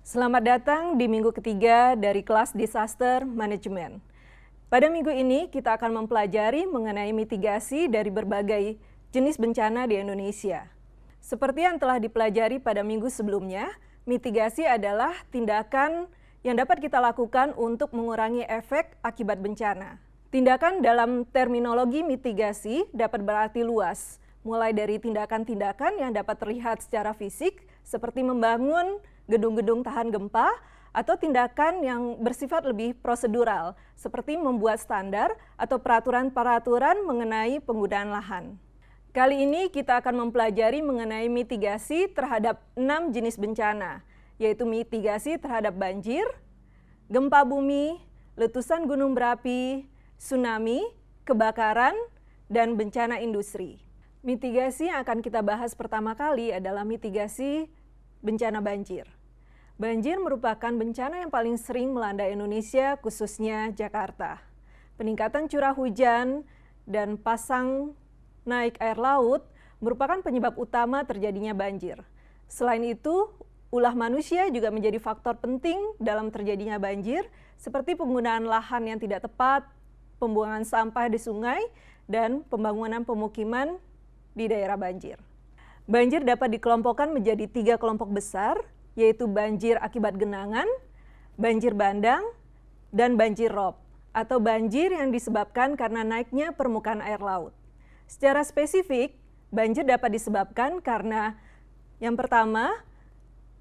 Selamat datang di minggu ketiga dari kelas Disaster Management. Pada minggu ini kita akan mempelajari mengenai mitigasi dari berbagai jenis bencana di Indonesia. Seperti yang telah dipelajari pada minggu sebelumnya, mitigasi adalah tindakan yang dapat kita lakukan untuk mengurangi efek akibat bencana. Tindakan dalam terminologi mitigasi dapat berarti luas, mulai dari tindakan-tindakan yang dapat terlihat secara fisik, seperti membangun gedung-gedung tahan gempa, atau tindakan yang bersifat lebih prosedural, seperti membuat standar atau peraturan-peraturan mengenai penggunaan lahan. Kali ini kita akan mempelajari mengenai mitigasi terhadap 6 jenis bencana, yaitu mitigasi terhadap banjir, gempa bumi, letusan gunung berapi, tsunami, kebakaran, dan bencana industri. Mitigasi yang akan kita bahas pertama kali adalah mitigasi bencana banjir. Banjir merupakan bencana yang paling sering melanda Indonesia, khususnya Jakarta. Peningkatan curah hujan dan pasang naik air laut merupakan penyebab utama terjadinya banjir. Selain itu, ulah manusia juga menjadi faktor penting dalam terjadinya banjir, seperti penggunaan lahan yang tidak tepat, pembuangan sampah di sungai, dan pembangunan pemukiman di daerah banjir. Banjir dapat dikelompokkan menjadi 3 kelompok besar, yaitu banjir akibat genangan, banjir bandang, dan banjir rob, atau banjir yang disebabkan karena naiknya permukaan air laut. Secara spesifik, banjir dapat disebabkan karena yang pertama,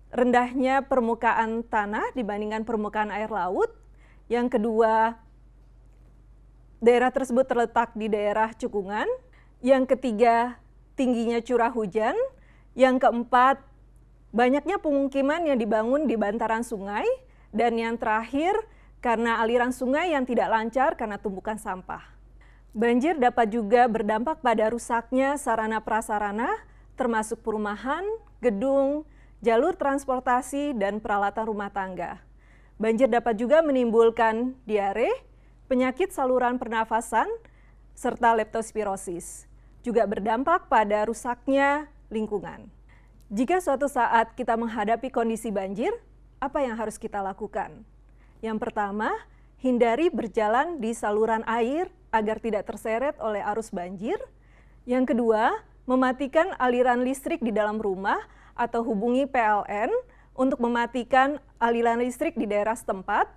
rendahnya permukaan tanah dibandingkan permukaan air laut. Yang kedua, daerah tersebut terletak di daerah cekungan. Yang ketiga, tingginya curah hujan. Yang keempat, banyaknya pemukiman yang dibangun di bantaran sungai. Dan yang terakhir, karena aliran sungai yang tidak lancar karena tumpukan sampah. Banjir dapat juga berdampak pada rusaknya sarana prasarana, termasuk perumahan, gedung, jalur transportasi, dan peralatan rumah tangga. Banjir dapat juga menimbulkan diare, penyakit saluran pernafasan, serta leptospirosis. Juga berdampak pada rusaknya lingkungan. Jika suatu saat kita menghadapi kondisi banjir, apa yang harus kita lakukan? Yang pertama, hindari berjalan di saluran air agar tidak terseret oleh arus banjir. Yang kedua, mematikan aliran listrik di dalam rumah atau hubungi PLN untuk mematikan aliran listrik di daerah setempat.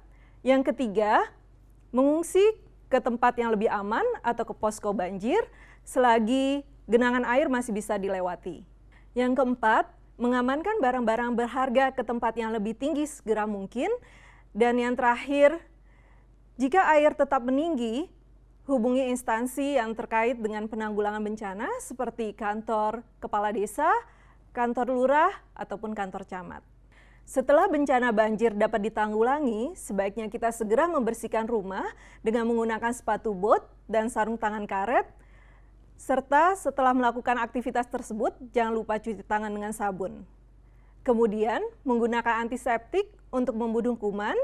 Yang ketiga, mengungsi ke tempat yang lebih aman atau ke posko banjir selagi genangan air masih bisa dilewati. Yang keempat, mengamankan barang-barang berharga ke tempat yang lebih tinggi segera mungkin. Dan yang terakhir, jika air tetap meninggi, hubungi instansi yang terkait dengan penanggulangan bencana seperti kantor kepala desa, kantor lurah, ataupun kantor camat. Setelah bencana banjir dapat ditanggulangi, sebaiknya kita segera membersihkan rumah dengan menggunakan sepatu bot dan sarung tangan karet. Serta setelah melakukan aktivitas tersebut, jangan lupa cuci tangan dengan sabun. Kemudian, menggunakan antiseptik untuk membunuh kuman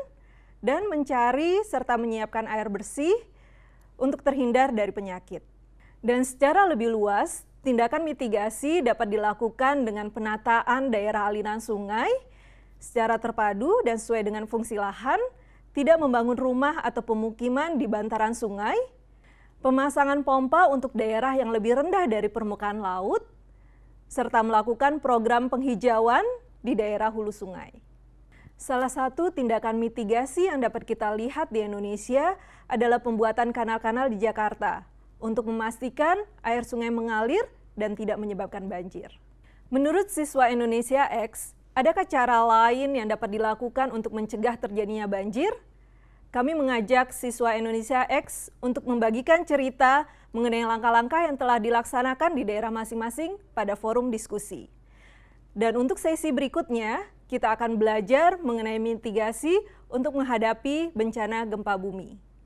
dan mencari serta menyiapkan air bersih untuk terhindar dari penyakit. Dan secara lebih luas, tindakan mitigasi dapat dilakukan dengan penataan daerah aliran sungai secara terpadu dan sesuai dengan fungsi lahan, tidak membangun rumah atau pemukiman di bantaran sungai, pemasangan pompa untuk daerah yang lebih rendah dari permukaan laut, serta melakukan program penghijauan di daerah hulu sungai. Salah satu tindakan mitigasi yang dapat kita lihat di Indonesia adalah pembuatan kanal-kanal di Jakarta untuk memastikan air sungai mengalir dan tidak menyebabkan banjir. Menurut siswa Indonesia X, adakah cara lain yang dapat dilakukan untuk mencegah terjadinya banjir? Kami mengajak siswa Indonesia X untuk membagikan cerita mengenai langkah-langkah yang telah dilaksanakan di daerah masing-masing pada forum diskusi. Dan untuk sesi berikutnya, kita akan belajar mengenai mitigasi untuk menghadapi bencana gempa bumi.